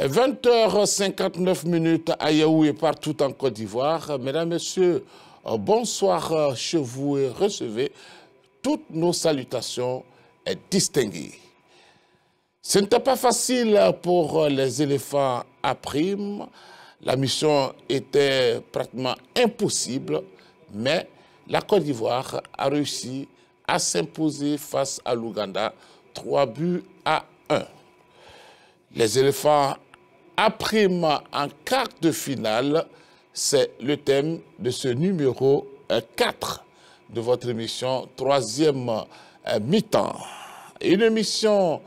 20h59 à Yaoundé et partout en Côte d'Ivoire. Mesdames, Messieurs, bonsoir chez vous et recevez toutes nos salutations distinguées. Ce n'était pas facile pour les éléphants à prime. La mission était pratiquement impossible, mais la Côte d'Ivoire a réussi à s'imposer face à l'Ouganda, 3-1. Les éléphants à prime en quart de finale, c'est le thème de ce numéro 4 de votre émission, troisième mi-temps. Une émission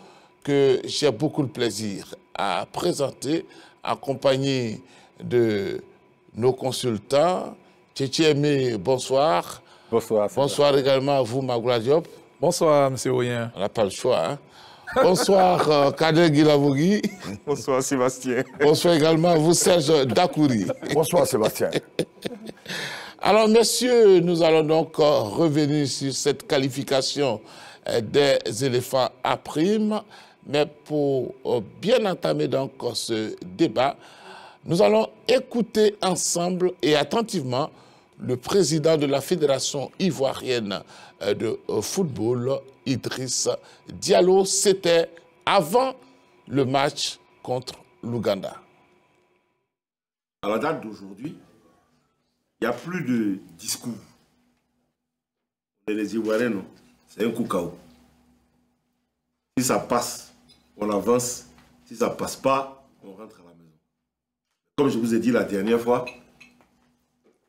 que j'ai beaucoup de plaisir à présenter, accompagnée de nos consultants. Tchétchémé, bonsoir. Bonsoir. Bonsoir également à vous, Magoula Diop. Bonsoir, M. Oyen. On n'a pas le choix, hein. Bonsoir, Kader Guilavogui. Bonsoir, Sébastien. Bonsoir également à vous, Serge Dakouri. Bonsoir, Sébastien. Alors, messieurs, nous allons donc revenir sur cette qualification des éléphants à prime. Mais pour bien entamer donc ce débat, nous allons écouter ensemble et attentivement le président de la Fédération ivoirienne de football, Idriss Diallo. C'était avant le match contre l'Ouganda. À la date d'aujourd'hui, il n'y a plus de discours. Les Ivoiriens, non, c'est un coup KO. Si ça passe, on avance. Si ça ne passe pas, on rentre à la maison. Comme je vous ai dit la dernière fois,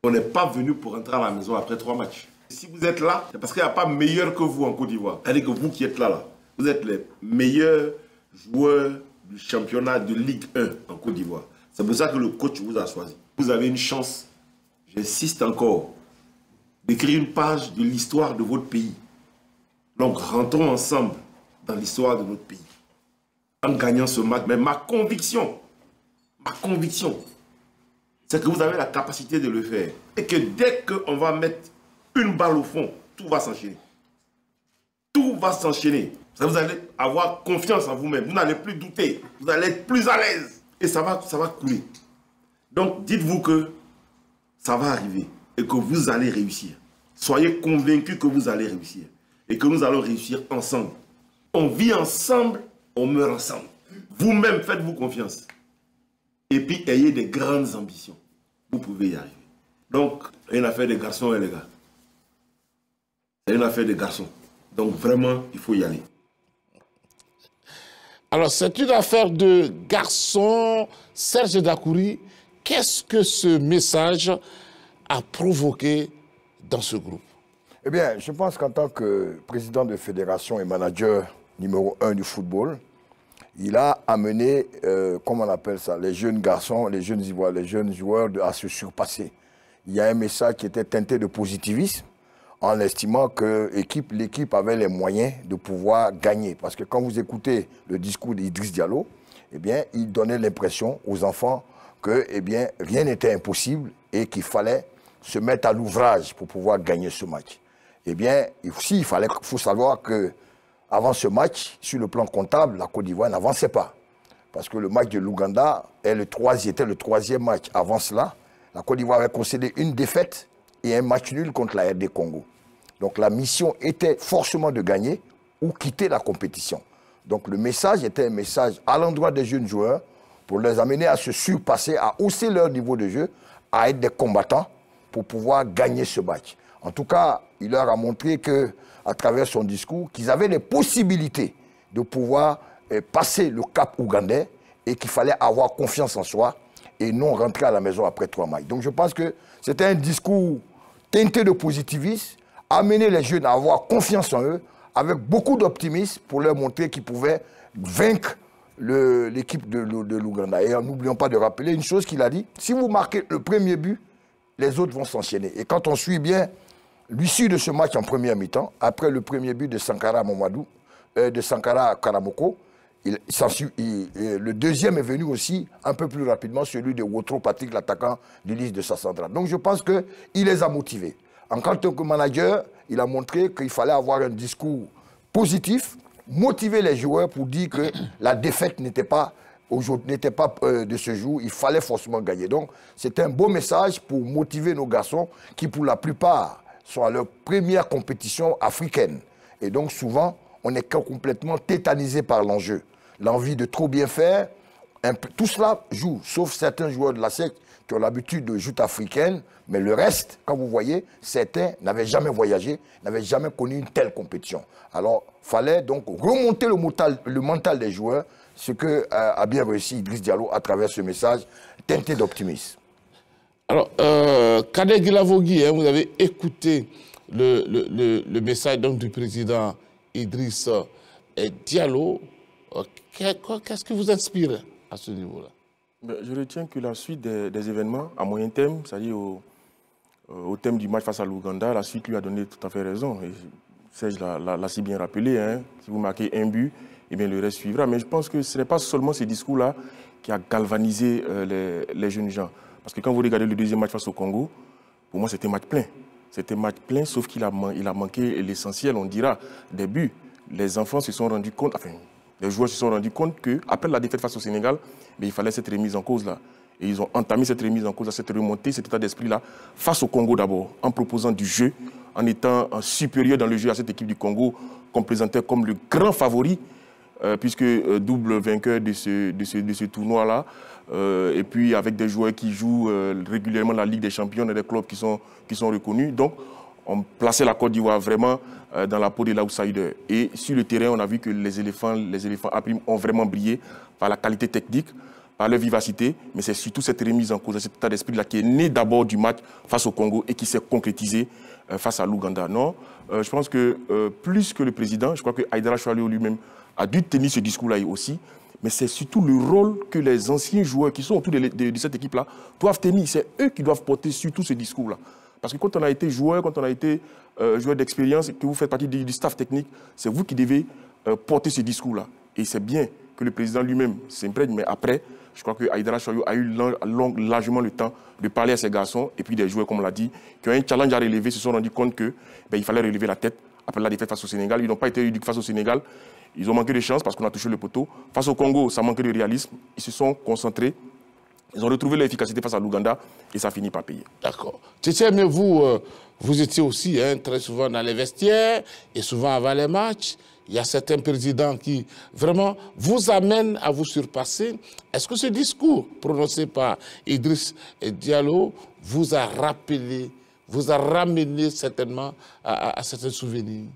on n'est pas venu pour rentrer à la maison après 3 matchs. Si vous êtes là, c'est parce qu'il n'y a pas meilleur que vous en Côte d'Ivoire. C'est-à-dire que vous qui êtes là, vous êtes les meilleurs joueurs du championnat de Ligue 1 en Côte d'Ivoire. C'est pour ça que le coach vous a choisi. Vous avez une chance, j'insiste encore, d'écrire une page de l'histoire de votre pays. Donc rentrons ensemble dans l'histoire de notre pays. En gagnant ce match, mais ma conviction, c'est que vous avez la capacité de le faire. Et que dès qu'on va mettre une balle au fond, tout va s'enchaîner. Tout va s'enchaîner. Vous allez avoir confiance en vous-même. Vous n'allez plus douter. Vous allez être plus à l'aise. Et ça va couler. Donc, dites-vous que ça va arriver et que vous allez réussir. Soyez convaincus que vous allez réussir. Et que nous allons réussir ensemble. On vit ensemble, on meurt ensemble. Vous-même, faites-vous confiance. Et puis, ayez des grandes ambitions. Vous pouvez y arriver. Donc, c'est une affaire de garçons, les gars. C'est une affaire de garçons. Donc, vraiment, il faut y aller. Alors, c'est une affaire de garçons. Serge Dakouri, qu'est-ce que ce message a provoqué dans ce groupe? Eh bien, je pense qu'en tant que président de fédération et manager numéro 1 du football, il a amené, comment on appelle ça, les jeunes garçons, les jeunes Ivoiriens, les jeunes joueurs à se surpasser. Il y a un message qui était teinté de positivisme en estimant que l'équipe avait les moyens de pouvoir gagner. Parce que quand vous écoutez le discours d'Idriss Diallo, eh bien, il donnait l'impression aux enfants que eh bien, rien n'était impossible et qu'il fallait se mettre à l'ouvrage pour pouvoir gagner ce match. Eh bien, il faut savoir que avant ce match, sur le plan comptable, la Côte d'Ivoire n'avançait pas. Parce que le match de l'Ouganda était le 3e match. Avant cela, la Côte d'Ivoire avait concédé une défaite et un match nul contre la RD Congo. Donc la mission était forcément de gagner ou quitter la compétition. Donc le message était un message à l'endroit des jeunes joueurs pour les amener à se surpasser, à hausser leur niveau de jeu, à être des combattants pour pouvoir gagner ce match. En tout cas, il leur a montré que, à travers son discours, qu'ils avaient les possibilités de pouvoir passer le cap ougandais et qu'il fallait avoir confiance en soi et non rentrer à la maison après 3 matchs. Donc je pense que c'était un discours teinté de positivisme, amener les jeunes à avoir confiance en eux, avec beaucoup d'optimisme pour leur montrer qu'ils pouvaient vaincre l'équipe de l'Ouganda. Et n'oublions pas de rappeler une chose qu'il a dit, si vous marquez le premier but, les autres vont s'enchaîner. Et quand on suit bien l'issue de ce match en première mi-temps, après le premier but de Sankara Mamadou, de Sankara Karamoko, le deuxième est venu aussi un peu plus rapidement, celui de Wotro Patrick, l'attaquant du liste de Sassandra. Donc je pense qu'il les a motivés. En tant que manager, il a montré qu'il fallait avoir un discours positif, motiver les joueurs pour dire que la défaite n'était pas aujourd'hui n'était pas de ce jour, il fallait forcément gagner. Donc, c'est un beau message pour motiver nos garçons qui, pour la plupart, sont à leur première compétition africaine. Et donc, souvent, on est complètement tétanisé par l'enjeu. L'envie de trop bien faire, tout cela joue, sauf certains joueurs de la SEC qui ont l'habitude de joutes africaines, mais le reste, quand vous voyez, certains n'avaient jamais voyagé, n'avaient jamais connu une telle compétition. Alors, il fallait donc remonter le mental des joueurs, ce que a bien réussi Idriss Diallo à travers ce message teinté d'optimisme. Alors, Kader Guilavogui, vous avez écouté le message donc, du président Idriss Diallo. Qu'est-ce qui vous inspire à ce niveau-là? Je retiens que la suite des événements à moyen terme, c'est-à-dire au thème du match face à l'Ouganda, la suite lui a donné tout à fait raison. Et Serge l'a si bien rappelé, hein, si vous marquez un but, eh bien, le reste suivra. Mais je pense que ce n'est pas seulement ces discours-là qui a galvanisé les jeunes gens. Parce que quand vous regardez le deuxième match face au Congo, pour moi, c'était match plein. C'était match plein, sauf qu'il a manqué l'essentiel, on dira, des buts. Les enfants se sont rendus compte, enfin, les joueurs se sont rendus compte qu'après la défaite face au Sénégal, mais il fallait cette remise en cause-là. Et ils ont entamé cette remise en cause, cette remontée, cet état d'esprit-là, face au Congo d'abord, en proposant du jeu, en étant supérieur dans le jeu à cette équipe du Congo, qu'on présentait comme le grand favori, puisque double vainqueur de ce tournoi-là, et puis avec des joueurs qui jouent régulièrement la Ligue des Champions et des clubs qui sont reconnus. Donc, on plaçait la Côte d'Ivoire vraiment dans la peau des outsiders. Et sur le terrain, on a vu que les éléphants A' ont vraiment brillé par la qualité technique, par leur vivacité, mais c'est surtout cette remise en cause, cet état d'esprit-là qui est né d'abord du match face au Congo et qui s'est concrétisé face à l'Ouganda. Non, je pense que plus que le président, je crois que Haïdara Choualio lui-même a dû tenir ce discours-là aussi, mais c'est surtout le rôle que les anciens joueurs qui sont autour de cette équipe-là doivent tenir. C'est eux qui doivent porter surtout ce discours-là. Parce que quand on a été joueur, quand on a été joueur d'expérience et que vous faites partie du staff technique, c'est vous qui devez porter ce discours-là. Et c'est bien que le président lui-même s'imprègne, mais après, je crois que Haïdara Choualio a eu largement le temps de parler à ces garçons et puis des joueurs, comme on l'a dit, qui ont un challenge à relever, se sont rendus compte qu'il fallait relever la tête après la défaite face au Sénégal. Ils n'ont pas été éduqués face au Sénégal. Ils ont manqué de chance parce qu'on a touché le poteau. Face au Congo, ça manquait de réalisme. Ils se sont concentrés. Ils ont retrouvé l'efficacité face à l'Ouganda et ça finit par payer. D'accord. Tchétché, mais vous étiez aussi très souvent dans les vestiaires et souvent avant les matchs. Il y a certains présidents qui vraiment vous amènent à vous surpasser. Est-ce que ce discours prononcé par Idriss Diallo vous a rappelé, vous a ramené certainement à certains souvenirs?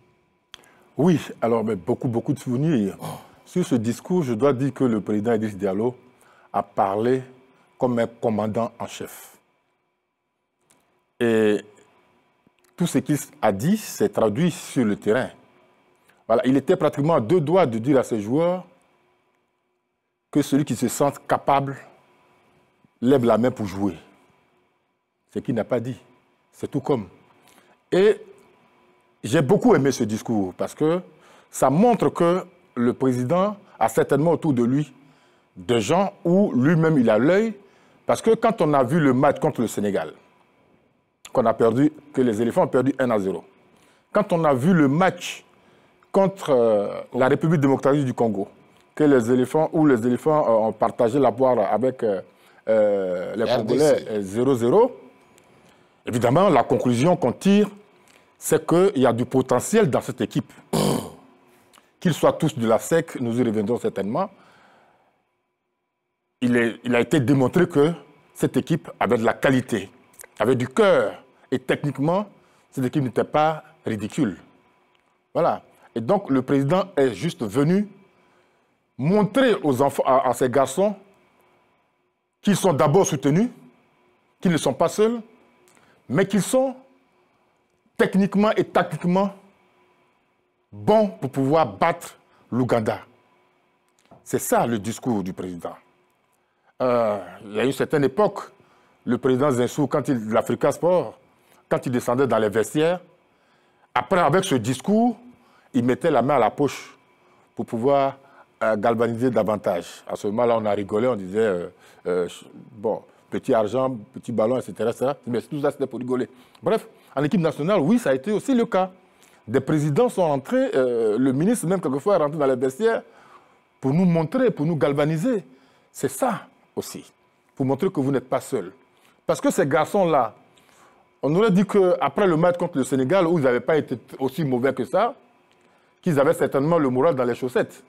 Oui, alors mais beaucoup de souvenirs. Sur ce discours, je dois dire que le président Idriss Diallo a parlé comme un commandant en chef. Et tout ce qu'il a dit s'est traduit sur le terrain. Voilà, il était pratiquement à deux doigts de dire à ses joueurs que celui qui se sent capable lève la main pour jouer. Ce qu'il n'a pas dit. C'est tout comme. Et j'ai beaucoup aimé ce discours parce que ça montre que le président a certainement autour de lui des gens où lui-même il a l'œil. Parce que quand on a vu le match contre le Sénégal, que les éléphants ont perdu 1-0, quand on a vu le match contre la République démocratique du Congo, que les éléphants ont partagé la poire avec les Congolais 0-0, évidemment, la conclusion qu'on tire, c'est qu'il y a du potentiel dans cette équipe. Qu'ils soient tous de la SEC, nous y reviendrons certainement. Il a été démontré que cette équipe avait de la qualité, avait du cœur. Et techniquement, cette équipe n'était pas ridicule. Voilà. Et donc, le président est juste venu montrer aux enfants, à ces garçons, qu'ils sont d'abord soutenus, qu'ils ne sont pas seuls, mais qu'ils sont techniquement et tactiquement bons pour pouvoir battre l'Ouganda. C'est ça le discours du président. Il y a eu une certaine époque, le président Zinsou, de l'Africa Sport, quand il descendait dans les vestiaires, après, avec ce discours, il mettait la main à la poche pour pouvoir galvaniser davantage. À ce moment-là, on a rigolé, on disait, bon, petit argent, petit ballon, etc. Mais tout ça, c'était pour rigoler. Bref, en équipe nationale, oui, ça a été aussi le cas. Des présidents sont entrés, le ministre même quelquefois est rentré dans les vestiaires pour nous montrer, pour nous galvaniser. C'est ça aussi, pour montrer que vous n'êtes pas seul. Parce que ces garçons-là, on aurait dit qu'après le match contre le Sénégal, où ils n'avaient pas été aussi mauvais que ça, qu'ils avaient certainement le moral dans les chaussettes.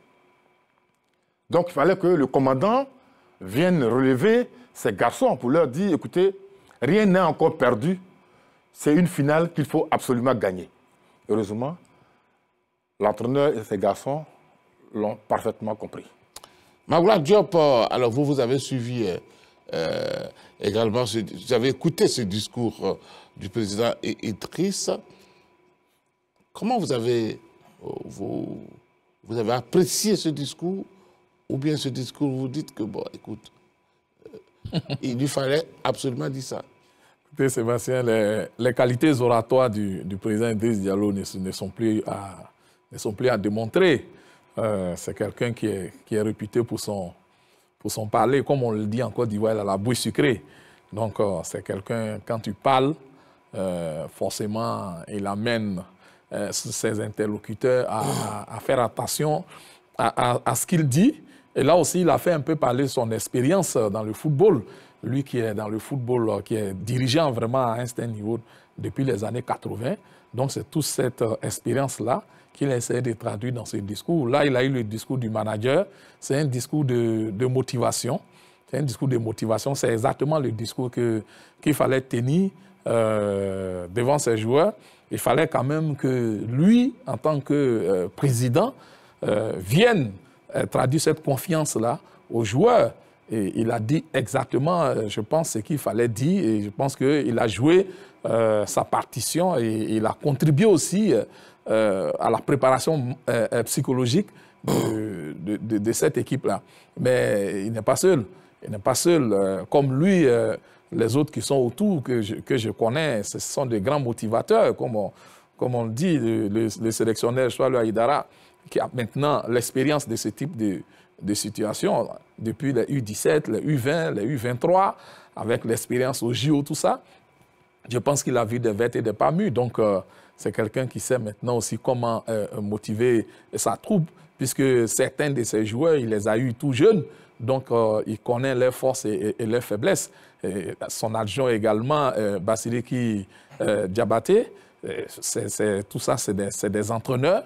Donc il fallait que le commandant vienne relever ces garçons pour leur dire, écoutez, rien n'est encore perdu, c'est une finale qu'il faut absolument gagner. Heureusement, l'entraîneur et ses garçons l'ont parfaitement compris. Magoula Diop, alors vous avez suivi également, vous avez écouté ce discours du président Idriss. Comment vous avez apprécié ce discours? Ou bien ce discours, vous dites que, bon, écoute, il lui fallait absolument dire ça. Écoutez, Sébastien, les qualités oratoires du président Idriss Diallo ne sont plus à démontrer. C'est quelqu'un qui est réputé pour son parler. Comme on le dit en Côte d'Ivoire, il a la bouche sucrée. Donc, c'est quelqu'un, quand tu parles, forcément, il amène ses interlocuteurs à faire attention à ce qu'il dit. Et là aussi, il a fait un peu parler son expérience dans le football. Lui qui est dans le football, qui est dirigeant vraiment à un certain niveau depuis les années 80. Donc, c'est toute cette expérience-là qu'il a essayé de traduire dans ce discours. Là, il a eu le discours du manager. C'est un discours de motivation. C'est un discours de motivation. C'est exactement le discours qu'il fallait tenir devant ses joueurs. Il fallait quand même que lui, en tant que président, vienne traduire cette confiance-là aux joueurs. Et il a dit exactement, je pense, ce qu'il fallait dire. Et je pense qu'il a joué sa partition et il a contribué aussi à la préparation psychologique de cette équipe-là. Mais il n'est pas seul. Il n'est pas seul. Comme lui, les autres qui sont autour, que je connais, ce sont des grands motivateurs, comme on le dit, le sélectionneur Choalo Aïdara, qui a maintenant l'expérience de ce type de situation, depuis les U17, les U20, les U23, avec l'expérience au JO, tout ça. Je pense qu'il a vu des vertes et des pas mûres. Donc, c'est quelqu'un qui sait maintenant aussi comment motiver sa troupe, puisque certains de ses joueurs, il les a eus tout jeunes. Donc, il connaît leurs forces et leurs faiblesses. Et son adjoint également, Basiliki Diabaté, tout ça, c'est des entraîneurs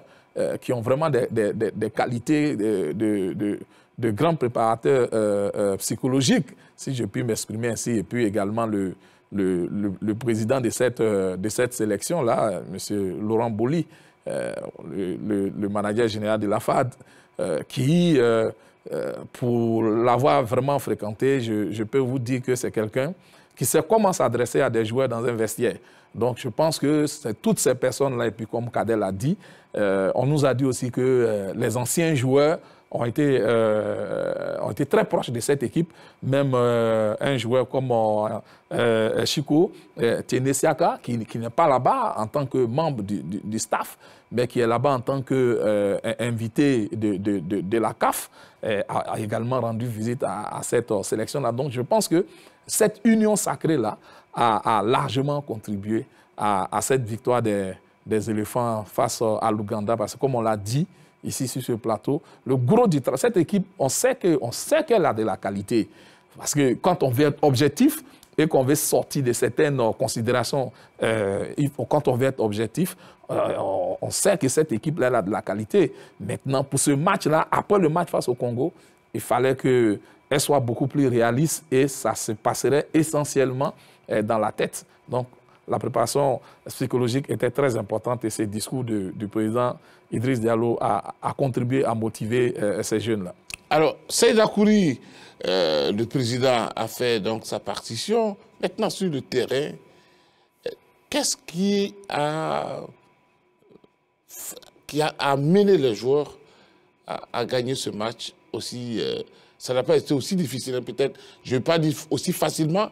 qui ont vraiment des qualités de grands préparateurs psychologiques, si je puis m'exprimer ainsi, et puis également le président de cette sélection-là, M. Laurent Boli, le manager général de la FAD, qui, pour l'avoir vraiment fréquenté, je peux vous dire que c'est quelqu'un qui sait comment s'adresser à des joueurs dans un vestiaire. Donc, je pense que c'est toutes ces personnes-là, et puis comme Kader l'a dit, on nous a dit aussi que les anciens joueurs ont été très proches de cette équipe. Même un joueur comme Chico Tienesiaka, qui n'est pas là-bas en tant que membre du staff, mais qui est là-bas en tant qu'invité de la CAF, a également rendu visite à cette sélection-là. Donc, je pense que cette union sacrée-là a largement contribué à cette victoire des éléphants face à l'Ouganda, parce que comme on l'a dit ici sur ce plateau, le gros du travail, cette équipe, on sait qu'elle a de la qualité. Parce que quand on veut être objectif et qu'on veut sortir de certaines considérations, quand on veut être objectif, on sait que cette équipe-là a de la qualité. Maintenant, pour ce match-là, après le match face au Congo, il fallait qu'elle soit beaucoup plus réaliste et ça se passerait essentiellement dans la tête. Donc, la préparation psychologique était très importante et ce discours du président Idriss Diallo a contribué à motiver ces jeunes-là. Alors, Seydou Kouri, le président a fait donc sa partition. Maintenant, sur le terrain, qu'est-ce qui a amené les joueurs à gagner ce match aussi? Ça n'a pas été aussi difficile, peut-être, je ne vais pas dire aussi facilement,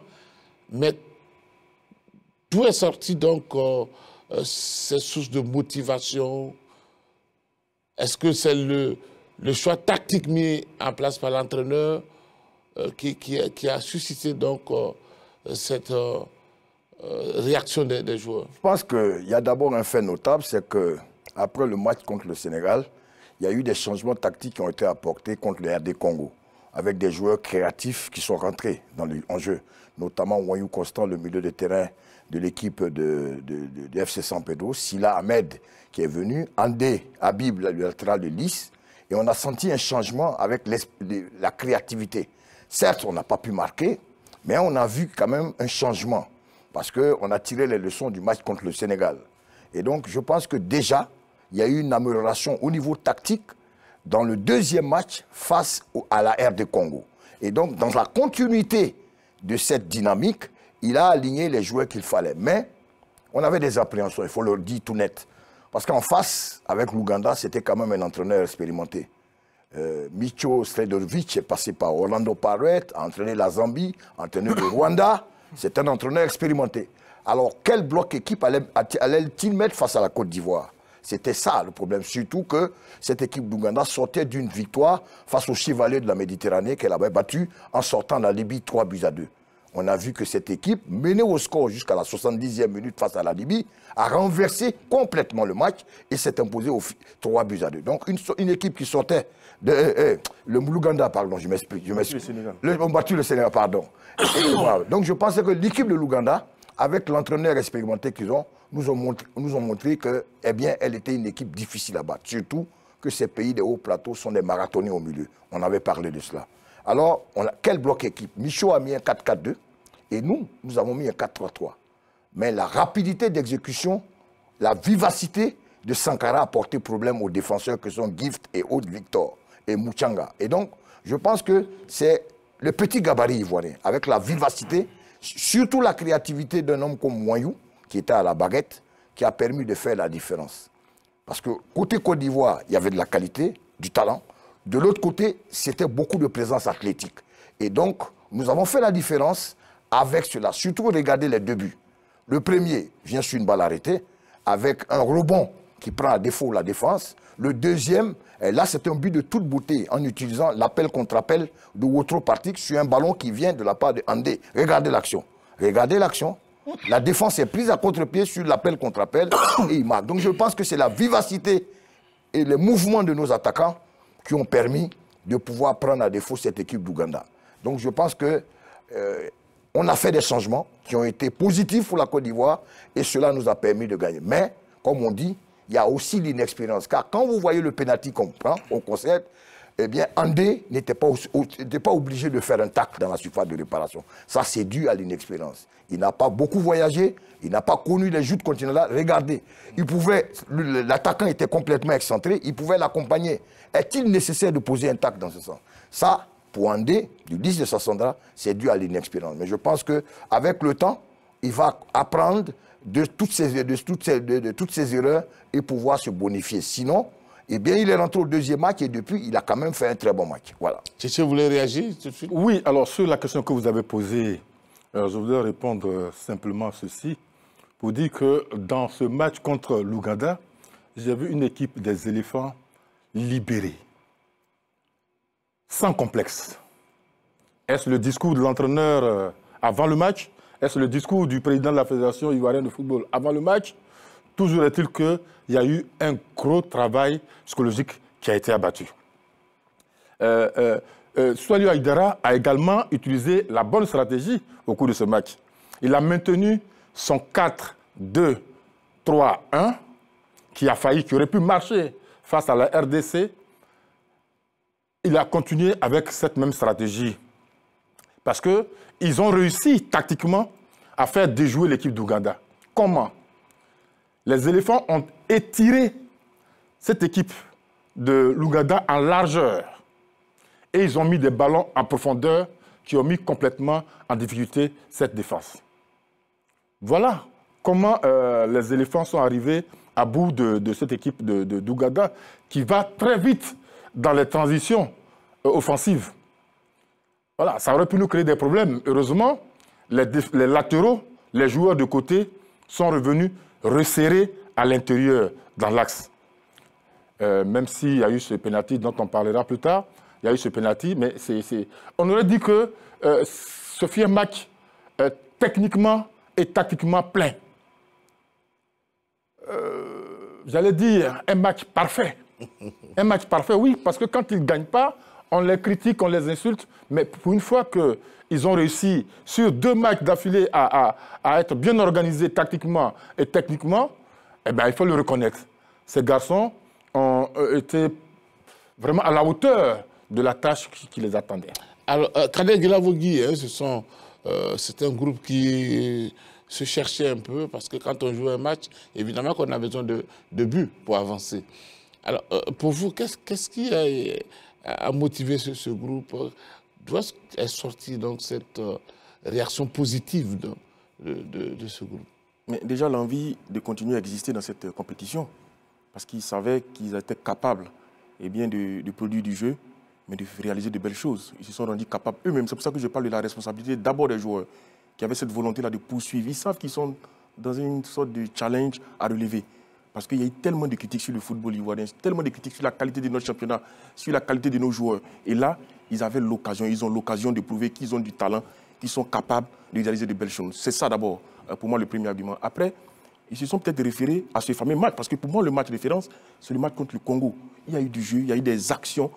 mais d'où est sorti donc ces sources de motivation? Est-ce que c'est le choix tactique mis en place par l'entraîneur qui a suscité donc cette réaction des joueurs? Je pense qu'il y a d'abord un fait notable, c'est qu'après le match contre le Sénégal, il y a eu des changements tactiques qui ont été apportés contre le RD Congo. avec des joueurs créatifs qui sont rentrés en jeu, notamment Wanyou Constant, le milieu de terrain de l'équipe de FC San Pedro, Sila Ahmed qui est venu, Andé Habib, le latéral de Nice, et on a senti un changement avec la créativité. Certes, on n'a pas pu marquer, mais on a vu quand même un changement, parce qu'on a tiré les leçons du match contre le Sénégal. Et donc, je pense que déjà, il y a eu une amélioration au niveau tactique dans le deuxième match face à la RD Congo. Et donc, dans la continuité de cette dynamique, il a aligné les joueurs qu'il fallait. Mais on avait des appréhensions, il faut le dire tout net. Parce qu'en face, avec l'Ouganda, c'était quand même un entraîneur expérimenté. Micho Sredovic est passé par Orlando Pirates, a entraîné la Zambie, entraîné le Rwanda. C'est un entraîneur expérimenté. Alors, quel bloc équipe allait-il mettre face à la Côte d'Ivoire? C'était ça le problème. Surtout que cette équipe d'Ouganda sortait d'une victoire face aux Chevaliers de la Méditerranée qu'elle avait battu en sortant de la Libye 3-2. On a vu que cette équipe, menée au score jusqu'à la 70e minute face à la Libye, a renversé complètement le match et s'est imposée aux 3-2. Donc une équipe qui sortait de... le l'Ouganda, pardon, je m'explique. On battu le Sénégal, pardon. Donc je pense que l'équipe de l'Ouganda, avec l'entraîneur expérimenté qu'ils ont, nous ont montré que, eh bien, elle était une équipe difficile à battre. Surtout que ces pays des hauts plateaux sont des marathoniens au milieu. On avait parlé de cela. Alors, quel bloc équipe? Michaud a mis un 4-4-2 et nous avons mis un 4-3-3. Mais la rapidité d'exécution, la vivacité de Sankara a porté problème aux défenseurs que sont Gift et Haute Victor et Mouchanga. Et donc, je pense que c'est le petit gabarit ivoirien, avec la vivacité, surtout la créativité d'un homme comme Wanyou, qui était à la baguette, qui a permis de faire la différence. Parce que côté Côte d'Ivoire, il y avait de la qualité, du talent. De l'autre côté, c'était beaucoup de présence athlétique. Et donc, nous avons fait la différence avec cela. Surtout, regardez les deux buts. Le premier vient sur une balle arrêtée, avec un rebond qui prend à défaut la défense. Le deuxième, là, c'est un but de toute beauté, en utilisant l'appel contre appel de Wotro Partik sur un ballon qui vient de la part de Andé. Regardez l'action. Regardez l'action. La défense est prise à contre-pied sur l'appel contre appel et il marque. Donc je pense que c'est la vivacité et les mouvements de nos attaquants qui ont permis de pouvoir prendre à défaut cette équipe d'Ouganda. Donc je pense que on a fait des changements qui ont été positifs pour la Côte d'Ivoire et cela nous a permis de gagner. Mais, comme on dit, il y a aussi l'inexpérience. Car quand vous voyez le pénalty qu'on prend, on concède, eh bien, Andé n'était pas obligé de faire un tacle dans la surface de réparation. Ça, c'est dû à l'inexpérience. Il n'a pas beaucoup voyagé, il n'a pas connu les joutes continentales. Regardez, l'attaquant était complètement excentré, il pouvait l'accompagner. Est-il nécessaire de poser un tacle dans ce sens? Ça, pour Andé, du 10 de Sassandra, c'est dû à l'inexpérience. Mais je pense qu'avec le temps, il va apprendre de toutes ces erreurs et pouvoir se bonifier. Sinon, eh bien, il est rentré au deuxième match et depuis, il a quand même fait un très bon match. Voilà. Tchétché, vous voulez réagir tout de suite? Oui, alors sur la question que vous avez posée, je voudrais répondre simplement ceci, pour dire que dans ce match contre l'Ouganda, j'ai vu une équipe des éléphants libérée, sans complexe. Est-ce le discours de l'entraîneur avant le match? Est-ce le discours du président de la Fédération ivoirienne de football avant le match? Toujours est-il qu'il y a eu un gros travail psychologique qui a été abattu. Soualiou Aïdara a également utilisé la bonne stratégie au cours de ce match. Il a maintenu son 4-2-3-1 qui aurait pu marcher face à la RDC. Il a continué avec cette même stratégie parce qu'ils ont réussi tactiquement à faire déjouer l'équipe d'Ouganda. Comment? Les éléphants ont étiré cette équipe de l'Ouganda en largeur. Et ils ont mis des ballons en profondeur qui ont mis complètement en difficulté cette défense. Voilà comment les éléphants sont arrivés à bout de cette équipe d'Ouganda qui va très vite dans les transitions offensives. Voilà, ça aurait pu nous créer des problèmes. Heureusement, les latéraux, les joueurs de côté sont revenus resserrés à l'intérieur, dans l'axe. Même s'il y a eu ce pénalty dont on parlera plus tard, il y a eu ce pénalty, mais on aurait dit que ce fut un match techniquement et tactiquement plein. J'allais dire un match parfait. Un match parfait, oui, parce que quand il ne gagne pas, on les critique, on les insulte, mais pour une fois qu'ils ont réussi sur 2 matchs d'affilée à être bien organisés tactiquement et techniquement, eh ben, il faut le reconnaître. Ces garçons ont été vraiment à la hauteur de la tâche qui les attendait. Alors, Kader Guilavogui, c'est un groupe qui se cherchait un peu, parce que quand on joue un match, évidemment qu'on a besoin de buts pour avancer. Alors, pour vous, qu'est-ce qui a motivé ce groupe? D'où est sortie donc cette réaction positive de ce groupe? Mais déjà, l'envie de continuer à exister dans cette compétition, parce qu'ils savaient qu'ils étaient capables de produire du jeu, mais de réaliser de belles choses. Ils se sont rendus capables eux-mêmes. C'est pour ça que je parle de la responsabilité d'abord des joueurs, qui avaient cette volonté-là de poursuivre. Ils savent qu'ils sont dans une sorte de challenge à relever. Parce qu'il y a eu tellement de critiques sur le football ivoirien, tellement de critiques sur la qualité de notre championnat, sur la qualité de nos joueurs. Et là, ils avaient l'occasion, ils ont l'occasion de prouver qu'ils ont du talent, qu'ils sont capables de réaliser de belles choses. C'est ça d'abord, pour moi, le premier argument. Après, ils se sont peut-être référés à ce fameux match, parce que pour moi, le match référence, c'est le match contre le Congo. Il y a eu du jeu, il y a eu des actions,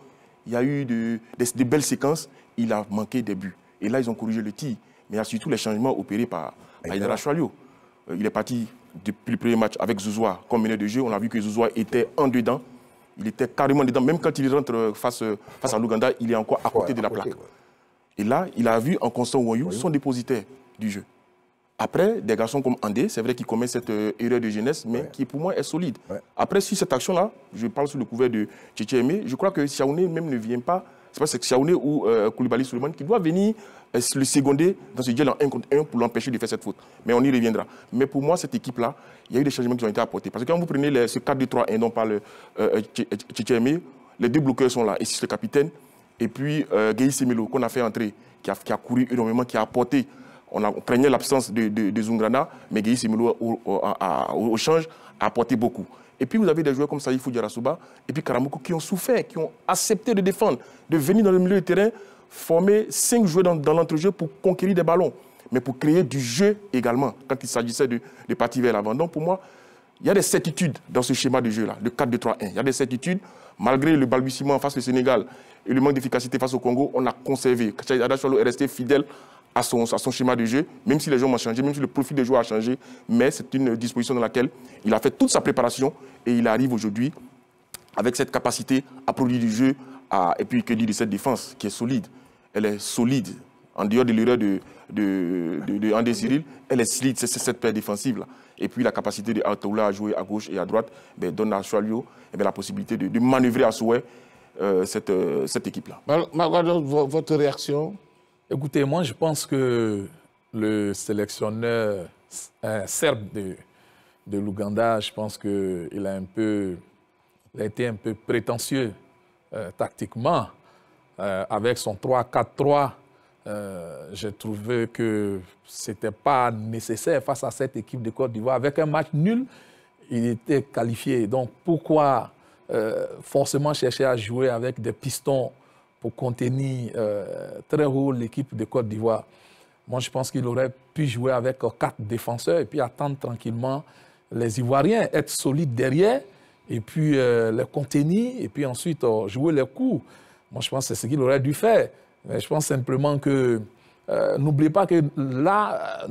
il y a eu des belles séquences, il a manqué des buts. Et là, ils ont corrigé le tir. Mais il y a surtout les changements opérés par Aïdara Choualio. Il est parti depuis le premier match avec Zouzoua comme meneur de jeu. On a vu que Zouzoua était en dedans. Il était carrément dedans. Même quand il rentre face à l'Ouganda, il est encore à côté de la plaque. Et là, il a vu en Constant Ouayou son dépositaire du jeu. Après, des garçons comme Andé, c'est vrai qu'il commet cette erreur de jeunesse, mais qui pour moi est solide. Après, sur cette action-là, je parle sous le couvert de Tchétché Aimé, je crois que Siaoune même ne vient pas. C'est pas Siaoune ou Koulibaly Souleymane qui doit venir le seconder dans ce duel en 1 contre 1 pour l'empêcher de faire cette faute. Mais on y reviendra. Mais pour moi, cette équipe-là, il y a eu des changements qui ont été apportés. Parce que quand vous prenez ce 4-2-3-1 dont parle Tchétché Aimé, les 2 bloqueurs sont là. Et c'est le capitaine. Et puis Gueye Semelo, qu'on a fait entrer, qui a couru énormément, qui a apporté. On craignait l'absence de Zungrana, mais Gueye Semelo, au change, a apporté beaucoup. Et puis vous avez des joueurs comme Saïfou Diarasuba et puis Karamoko qui ont souffert, qui ont accepté de défendre, de venir dans le milieu du terrain, former 5 joueurs dans l'entrejeu pour conquérir des ballons, mais pour créer du jeu également, quand il s'agissait de partir vers l'avant. Donc pour moi, il y a des certitudes dans ce schéma de jeu-là, le 4-2-3-1. Il y a des certitudes, malgré le balbutiement face au Sénégal et le manque d'efficacité face au Congo, on a conservé. Aïdara Choualio est resté fidèle à son schéma de jeu, même si les joueurs ont changé, même si le profil des joueurs a changé, mais c'est une disposition dans laquelle il a fait toute sa préparation et il arrive aujourd'hui avec cette capacité à produire du jeu, et puis que dire de cette défense qui est solide. Elle est solide, en dehors de l'erreur de Andé Cyril, elle est solide, c'est cette paire défensive-là. Et puis la capacité de Ataoula à jouer à gauche et à droite donne à Choualio la possibilité de manœuvrer à souhait cette équipe-là. Magado, votre réaction? Écoutez, moi je pense que le sélectionneur serbe de l'Ouganda, je pense qu'il a été un peu prétentieux tactiquement. Avec son 3-4-3, j'ai trouvé que ce n'était pas nécessaire face à cette équipe de Côte d'Ivoire. Avec un match nul, il était qualifié. Donc pourquoi forcément chercher à jouer avec des pistons pour contenir très haut l'équipe de Côte d'Ivoire? Moi, je pense qu'il aurait pu jouer avec 4 défenseurs et puis attendre tranquillement les Ivoiriens, être solides derrière et puis les contenir et puis ensuite jouer les coups. Moi, je pense que c'est ce qu'il aurait dû faire. Mais je pense simplement que, n'oubliez pas que là,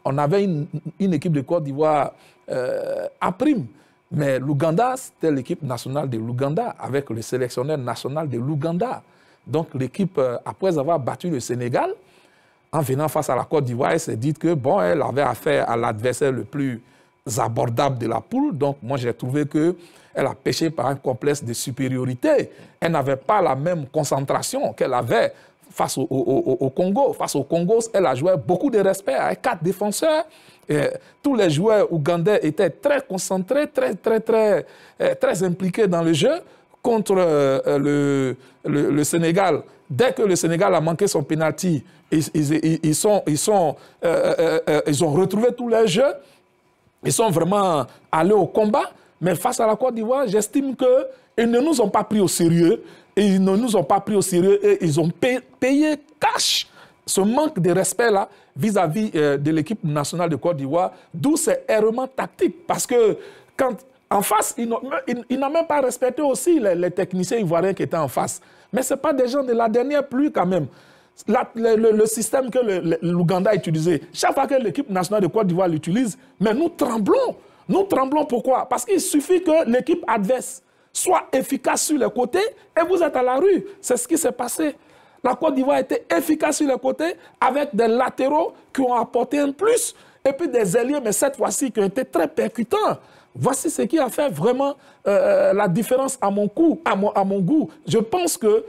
on avait une équipe de Côte d'Ivoire à prime. Mais l'Ouganda, c'était l'équipe nationale de l'Ouganda, avec le sélectionneur national de l'Ouganda. Donc l'équipe, après avoir battu le Sénégal, en venant face à la Côte d'Ivoire, elle s'est dit que, bon, elle avait affaire à l'adversaire le plus abordable de la poule. Donc moi, j'ai trouvé que elle a pêché par un complexe de supériorité. Elle n'avait pas la même concentration qu'elle avait face au Congo. Face au Congo, elle a joué beaucoup de respect avec 4 défenseurs. Et tous les joueurs ougandais étaient très concentrés, très impliqués dans le jeu contre le Sénégal. Dès que le Sénégal a manqué son penalty, ils ont retrouvé tous les jeux. Ils sont vraiment allés au combat. Mais face à la Côte d'Ivoire, j'estime qu'ils ne nous ont pas pris au sérieux. Et ils ne nous ont pas pris au sérieux et ils ont payé cash ce manque de respect-là vis-à-vis de l'équipe nationale de Côte d'Ivoire, d'où ces errements tactiques. Parce que quand En face, il n'a même pas respecté aussi les techniciens ivoiriens qui étaient en face. Mais ce pas des gens de la dernière pluie quand même. Le système que l'Ouganda a utilisé, chaque fois que l'équipe nationale de Côte d'Ivoire l'utilise, mais nous tremblons. Nous tremblons pourquoi? Parce qu'il suffit que l'équipe adverse soit efficace sur les côtés et vous êtes à la rue. C'est ce qui s'est passé. La Côte d'Ivoire était efficace sur les côtés avec des latéraux qui ont apporté un plus et puis des ailiers, mais cette fois-ci qui ont été très percutants. Voici ce qui a fait vraiment la différence à mon goût. Je pense que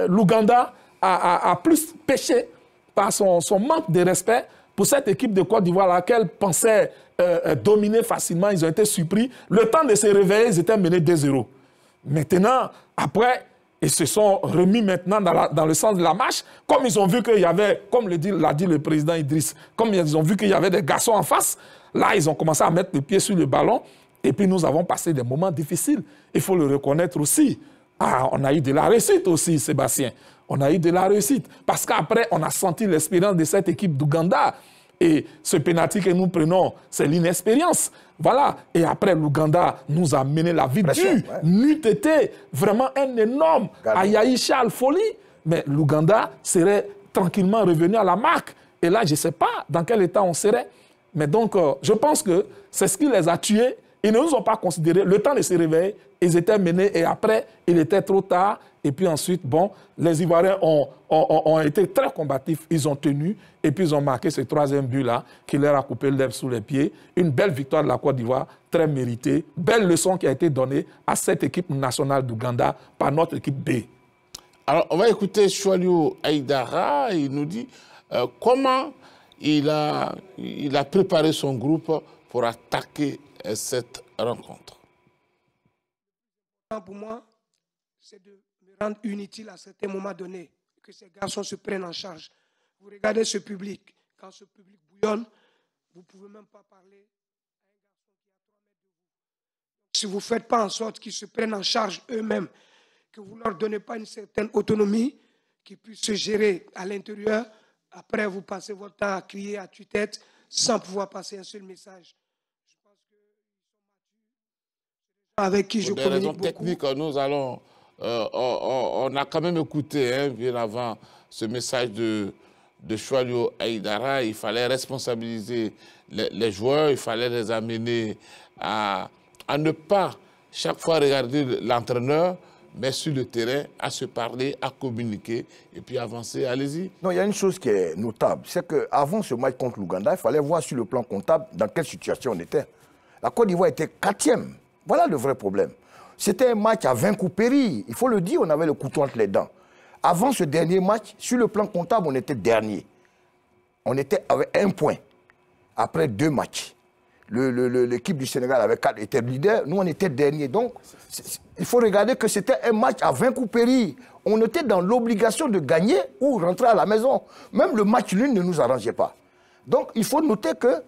l'Ouganda a plus péché par son manque de respect pour cette équipe de Côte d'Ivoire, laquelle pensait dominer facilement. Ils ont été surpris. Le temps de se réveiller, ils étaient menés 2-0. Maintenant, après, ils se sont remis maintenant dans le sens de la marche. Comme ils ont vu qu'il y avait, comme l'a dit le président Idriss, comme ils ont vu qu'il y avait des garçons en face, là, ils ont commencé à mettre le pied sur le ballon. Et puis, nous avons passé des moments difficiles. Il faut le reconnaître aussi. Ah, on a eu de la réussite aussi, Sébastien. On a eu de la réussite. Parce qu'après, on a senti l'expérience de cette équipe d'Ouganda. Et ce pénalty que nous prenons, c'est l'inexpérience. Voilà. Et après, l'Ouganda nous a mené la vie dure. Ouais. N'eût été vraiment un énorme Ayaïcha Al-Foli. Mais l'Ouganda serait tranquillement revenu à la marque. Et là, je ne sais pas dans quel état on serait. Mais donc, je pense que c'est ce qui les a tués. Ils ne nous ont pas considérés. Le temps de se réveiller, ils étaient menés et après, il était trop tard. Et puis ensuite, bon, les Ivoiriens ont été très combatifs. Ils ont tenu et puis ils ont marqué ce troisième but-là qui leur a coupé l'herbe sous les pieds. Une belle victoire de la Côte d'Ivoire, très méritée. Belle leçon qui a été donnée à cette équipe nationale d'Ouganda par notre équipe B. Alors, on va écouter Choualiou Aïdara. Il nous dit comment il a préparé son groupe pour attaquer cette rencontre. Pour moi, c'est de me rendre inutile à certains moments donnés, que ces garçons se prennent en charge. Vous regardez ce public, quand ce public bouillonne, vous ne pouvez même pas parler à un garçon qui est à 3 mètres de vous. Si vous ne faites pas en sorte qu'ils se prennent en charge eux-mêmes, que vous ne leur donnez pas une certaine autonomie, qu'ils puissent se gérer à l'intérieur, après vous passez votre temps à crier à tue-tête sans pouvoir passer un seul message. Je pense qu'ils sont matures, avec qui je communique beaucoup. Pour des raisons techniques, nous allons... on a quand même écouté, bien avant, ce message de Choualiou Aïdara. Il fallait responsabiliser les joueurs, il fallait les amener à ne pas chaque fois regarder l'entraîneur, mais sur le terrain, à se parler, à communiquer et puis avancer. Allez-y. Non, il y a une chose qui est notable, c'est qu'avant ce match contre l'Ouganda, il fallait voir sur le plan comptable dans quelle situation on était. La Côte d'Ivoire était 4e. Voilà le vrai problème. C'était un match à 20 coups péris. Il faut le dire, on avait le couteau entre les dents. Avant ce dernier match, sur le plan comptable, on était dernier. On était avec 1 point après 2 matchs. L'équipe du Sénégal était leader, nous on était dernier. Donc, il faut regarder que c'était un match à 20 coups péris. On était dans l'obligation de gagner ou rentrer à la maison. Même le match nul ne nous arrangeait pas. Donc, il faut noter que,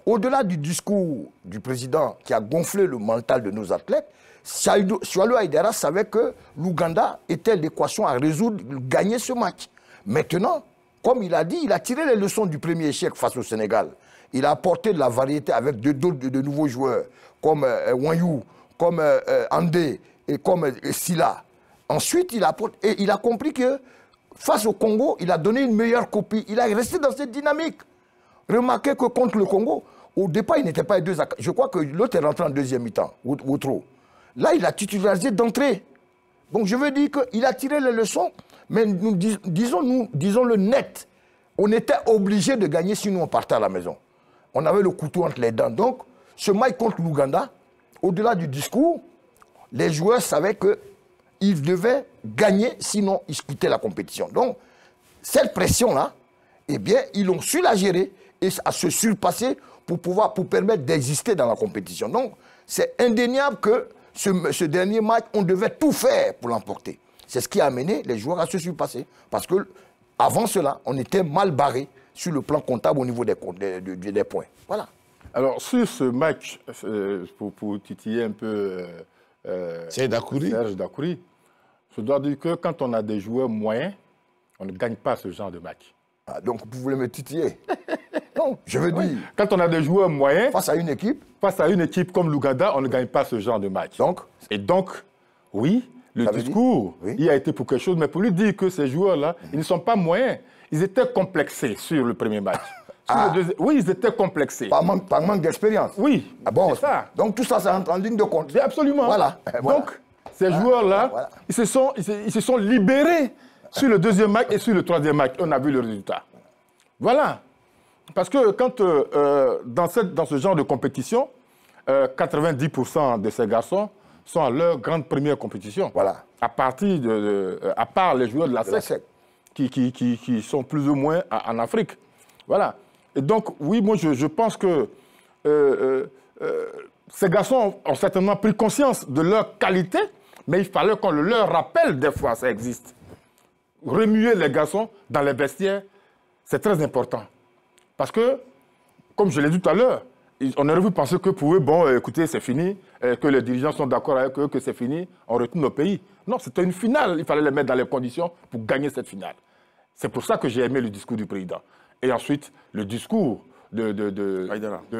au-delà du discours du président qui a gonflé le mental de nos athlètes, Choualiou Aïdara savait que l'Ouganda était l'équation à résoudre, gagner ce match. Maintenant, comme il a dit, il a tiré les leçons du premier échec face au Sénégal. Il a apporté de la variété avec de nouveaux joueurs, comme Wanyou, comme Andé et comme Silla. Ensuite, il a compris que face au Congo, il a donné une meilleure copie. Il a resté dans cette dynamique. Remarquez que contre le Congo, au départ, il n'était pas à 2 à 4. Je crois que l'autre est rentré en deuxième mi-temps, ou trop. Là, il a titularisé d'entrée. Donc, je veux dire qu'il a tiré les leçons, mais disons-le net. On était obligé de gagner, sinon on partait à la maison. On avait le couteau entre les dents. Donc, ce match contre l'Ouganda, au-delà du discours, les joueurs savaient qu'ils devaient gagner, sinon ils quittaient la compétition. Donc, cette pression-là, eh bien, ils ont su la gérer et à se surpasser pour permettre d'exister dans la compétition. Donc, c'est indéniable que ce dernier match, on devait tout faire pour l'emporter. C'est ce qui a amené les joueurs à se surpasser. Parce que avant cela, on était mal barré sur le plan comptable au niveau des points. Voilà. Alors, sur ce match, pour titiller un peu Serge Dakouri, je dois dire que quand on a des joueurs moyens, on ne gagne pas ce genre de match. Ah, donc, vous voulez me titiller? Non, Non, je veux dire... Quand on a des joueurs moyens... Face à une équipe comme l'Ouganda, on ne gagne pas ce genre de match. Et donc, oui, le discours, il a été pour quelque chose, mais pour lui dire que ces joueurs-là, ils ne sont pas moyens. Ils étaient complexés sur le premier match. Oui, ils étaient complexés. Par manque d'expérience. Oui, c'est ça. Donc tout ça, c'est en ligne de compte. Absolument. Voilà. Donc, ces joueurs-là, ils se sont libérés sur le deuxième match et sur le troisième match. On a vu le résultat. Voilà. Parce que quand, dans ce genre de compétition, 90% de ces garçons sont à leur grande première compétition. Voilà. À part les joueurs de la SEC. Qui sont plus ou moins en Afrique. Voilà. Et donc, oui, moi, je pense que ces garçons ont certainement pris conscience de leur qualité, mais il fallait qu'on leur rappelle des fois, ça existe. Remuer les garçons dans les vestiaires, c'est très important. Parce que, comme je l'ai dit tout à l'heure, on aurait pu penser que pour eux, bon, écoutez, c'est fini, que les dirigeants sont d'accord avec eux, que c'est fini, on retourne au pays. Non, c'était une finale. Il fallait les mettre dans les conditions pour gagner cette finale. C'est pour ça que j'ai aimé le discours du président. Et ensuite, le discours de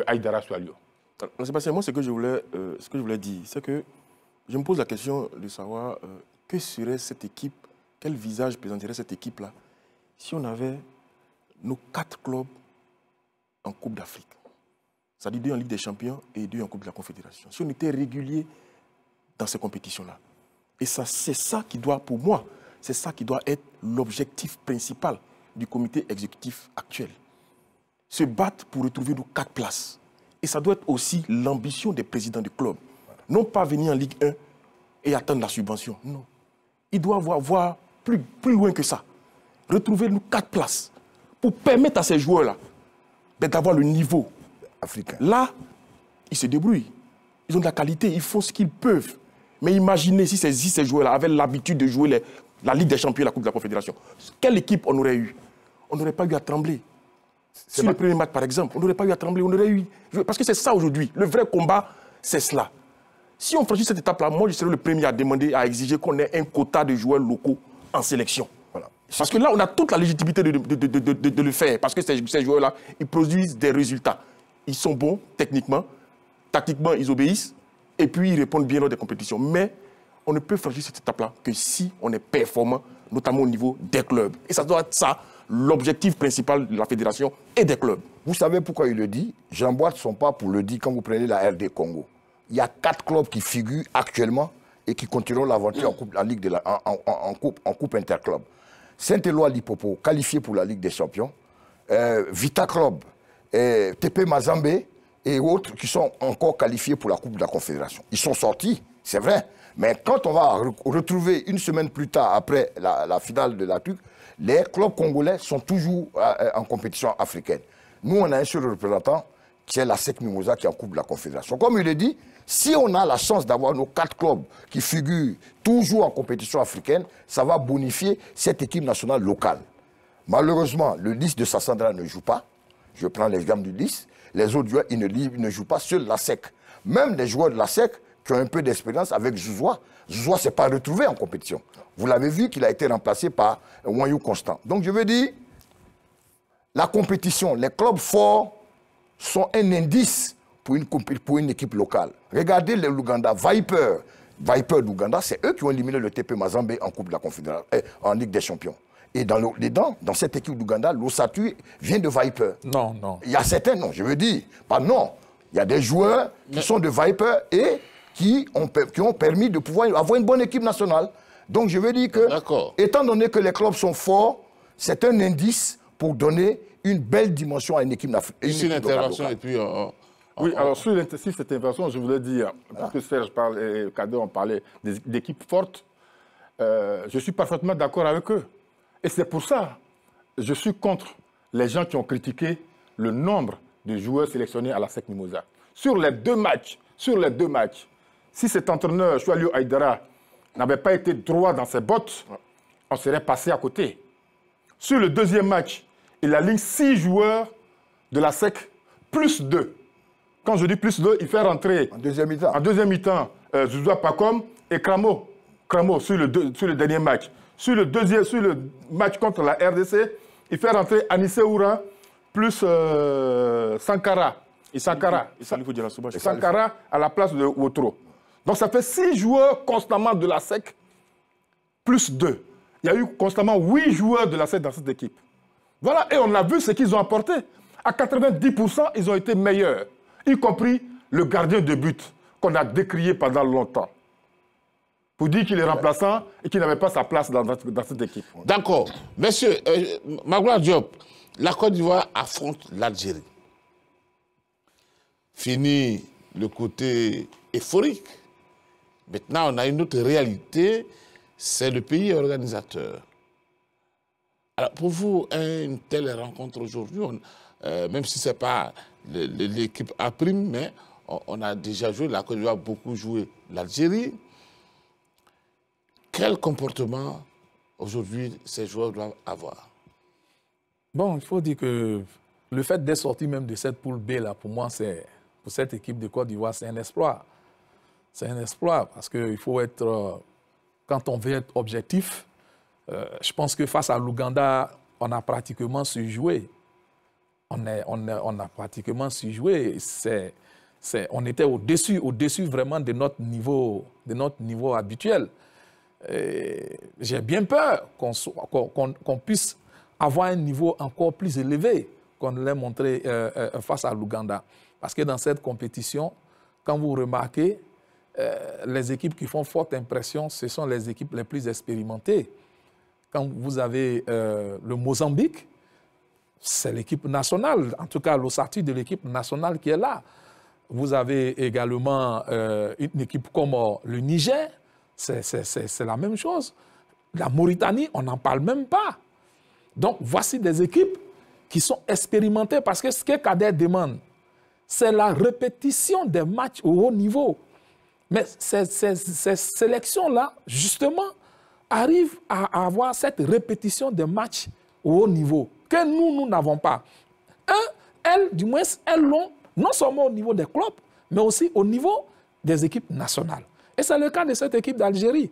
Haïdara Soualiou. Sébastien, moi, ce que je voulais dire, c'est que je me pose la question de savoir que serait cette équipe, quel visage présenterait cette équipe-là si on avait nos 4 clubs en Coupe d'Afrique. C'est-à-dire 2 en Ligue des Champions et 2 en Coupe de la Confédération. Si on était régulier dans ces compétitions-là. Et ça, c'est ça qui doit, pour moi, c'est ça qui doit être l'objectif principal du comité exécutif actuel. Se battre pour retrouver nos 4 places. Et ça doit être aussi l'ambition des présidents du club. Non pas venir en Ligue 1 et attendre la subvention. Non. Ils doivent voir plus loin que ça. Retrouver nos 4 places pour permettre à ces joueurs-là d'avoir le niveau africain. Là, ils se débrouillent. Ils ont de la qualité, ils font ce qu'ils peuvent. Mais imaginez si ces joueurs-là avaient l'habitude de jouer la Ligue des Champions et la Coupe de la Confédération. Quelle équipe on aurait eu? On n'aurait pas eu à trembler. Sur le premier match, par exemple, on n'aurait pas eu à trembler. On aurait eu... Parce que c'est ça aujourd'hui. Le vrai combat, c'est cela. Si on franchit cette étape-là, moi, je serais le premier à demander, à exiger qu'on ait un quota de joueurs locaux en sélection. Voilà. Parce que là, on a toute la légitimité de le faire. Parce que ces joueurs-là, ils produisent des résultats. Ils sont bons techniquement, tactiquement, ils obéissent. Et puis, ils répondent bien lors des compétitions. Mais on ne peut franchir cette étape-là que si on est performant, notamment au niveau des clubs. Et ça doit être ça, l'objectif principal de la fédération et des clubs. Vous savez pourquoi il le dit? J'emboîte son pas pour le dire quand vous prenez la RD Congo. Il y a 4 clubs qui figurent actuellement et qui continueront l'aventure en coupe interclub. Saint-Éloi Lipopo, qualifié pour la Ligue des Champions. Vita Club, TP Mazembe et autres qui sont encore qualifiés pour la Coupe de la Confédération. Ils sont sortis, c'est vrai. Mais quand on va retrouver une semaine plus tard, après la finale de la TUC, les clubs congolais sont toujours en compétition africaine. Nous, on a un seul représentant, qui est la SEC Mimosa, qui est en Coupe de la Confédération. Comme il le dit, si on a la chance d'avoir nos 4 clubs qui figurent toujours en compétition africaine, ça va bonifier cette équipe nationale locale. Malheureusement, le 10 de Sassandra ne joue pas. Je prends l'exemple du 10. Les autres joueurs, ils ne jouent pas, seul la SEC. Même les joueurs de la SEC qui ont un peu d'expérience avec Zouzoua, Zouzoua ne s'est pas retrouvé en compétition. Vous l'avez vu qu'il a été remplacé par Wanyou Constant. Donc je veux dire, la compétition, les clubs forts sont un indice pour une équipe locale. Regardez le Luganda, Viper d'Ouganda, c'est eux qui ont éliminé le TP Mazembe en Coupe de la Confédération, en Ligue des Champions. Et dans cette équipe d'Ouganda, l'Osatu vient de Viper. Non, non. Il y a certains, non, je veux dire, pas non. Il y a des joueurs qui sont de Viper et qui ont permis de pouvoir avoir une bonne équipe nationale. Donc je veux dire que, étant donné que les clubs sont forts, c'est un indice pour donner une belle dimension à une équipe nationale. Ici, l'intervention et puis... oui, alors sur l'intensif, cette intervention, je voulais dire, parce que Serge parle et Kader ont parlé d'équipes fortes, je suis parfaitement d'accord avec eux. Et c'est pour ça que je suis contre les gens qui ont critiqué le nombre de joueurs sélectionnés à la SEC Mimosa. Sur les deux matchs, si cet entraîneur, Soualiou Haïdara, n'avait pas été droit dans ses bottes, on serait passé à côté. Sur le deuxième match, il aligne 6 joueurs de la SEC plus 2. Quand je dis plus 2, il fait rentrer en deuxième mi-temps Zouzoua Pacom et Kramo sur le dernier match. Sur le match contre la RDC, il fait rentrer Anissé Oura plus Sankara. Et Salifou Diarra-Souba. Sankara à la place de Ouattara. Donc ça fait 6 joueurs constamment de la SEC, plus 2. Il y a eu constamment 8 joueurs de la SEC dans cette équipe. Voilà, et on a vu ce qu'ils ont apporté. À 90%, ils ont été meilleurs, y compris le gardien de but qu'on a décrié pendant longtemps. Pour dire qu'il est remplaçant et qu'il n'avait pas sa place dans cette équipe. D'accord. Monsieur Magloire Diop, la Côte d'Ivoire affronte l'Algérie. Fini le côté euphorique. Maintenant, on a une autre réalité, c'est le pays organisateur. Alors, pour vous, une telle rencontre aujourd'hui, même si ce n'est pas l'équipe A', mais on a déjà joué, la Côte d'Ivoire a beaucoup joué l'Algérie. Quel comportement, aujourd'hui, ces joueurs doivent avoir? Bon, il faut dire que le fait d'être sorti même de cette poule B, là, pour moi, pour cette équipe de Côte d'Ivoire, c'est un exploit. C'est un exploit parce qu'il faut être, quand on veut être objectif, je pense que face à l'Ouganda, on a pratiquement surjoué. On a pratiquement surjoué. On était au-dessus vraiment de notre niveau habituel. J'ai bien peur qu'on puisse avoir un niveau encore plus élevé qu'on l'a montré face à l'Ouganda. Parce que dans cette compétition, quand vous remarquez, les équipes qui font forte impression, ce sont les équipes les plus expérimentées. Quand vous avez le Mozambique, c'est l'équipe nationale, en tout cas l'ossature de l'équipe nationale qui est là. Vous avez également une équipe comme le Niger, c'est la même chose. La Mauritanie, on n'en parle même pas. Donc voici des équipes qui sont expérimentées parce que ce que Kader demande, c'est la répétition des matchs au haut niveau. Mais ces sélections-là, justement, arrivent à avoir cette répétition des matchs au haut niveau que nous n'avons pas. Elles, du moins, elles l'ont non seulement au niveau des clubs, mais aussi au niveau des équipes nationales. Et c'est le cas de cette équipe d'Algérie.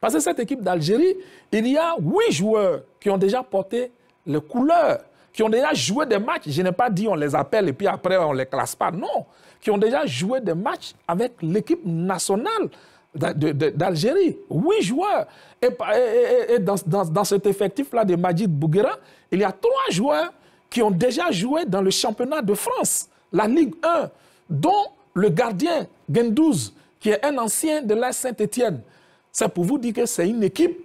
Parce que cette équipe d'Algérie, il y a 8 joueurs qui ont déjà porté les couleurs, qui ont déjà joué des matchs. Je n'ai pas dit on les appelle et puis après on ne les classe pas. Non, qui ont déjà joué des matchs avec l'équipe nationale d'Algérie. 8 joueurs. Et dans cet effectif-là de Majid Bouguera, il y a 3 joueurs qui ont déjà joué dans le championnat de France, la Ligue 1, dont le gardien Gendouz, qui est un ancien de l'AS Saint-Étienne. C'est pour vous dire que c'est une équipe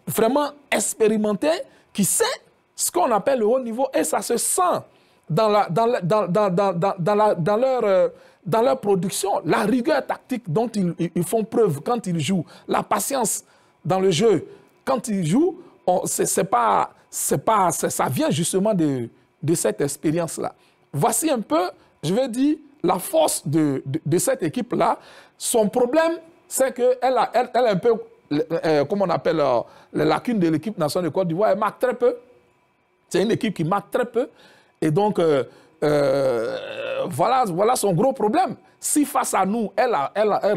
vraiment expérimentée qui sait ce qu'on appelle le haut niveau et ça se sent dans leur production, la rigueur tactique dont ils font preuve quand ils jouent, la patience dans le jeu. Quand ils jouent, ça vient justement de cette expérience-là. Voici un peu, je vais dire, la force de cette équipe-là. Son problème, c'est qu'elle a un peu, comment on appelle, les lacunes de l'équipe nationale de Côte d'Ivoire. Elle marque très peu. C'est une équipe qui marque très peu. Et donc, voilà son gros problème. Si face à nous, elle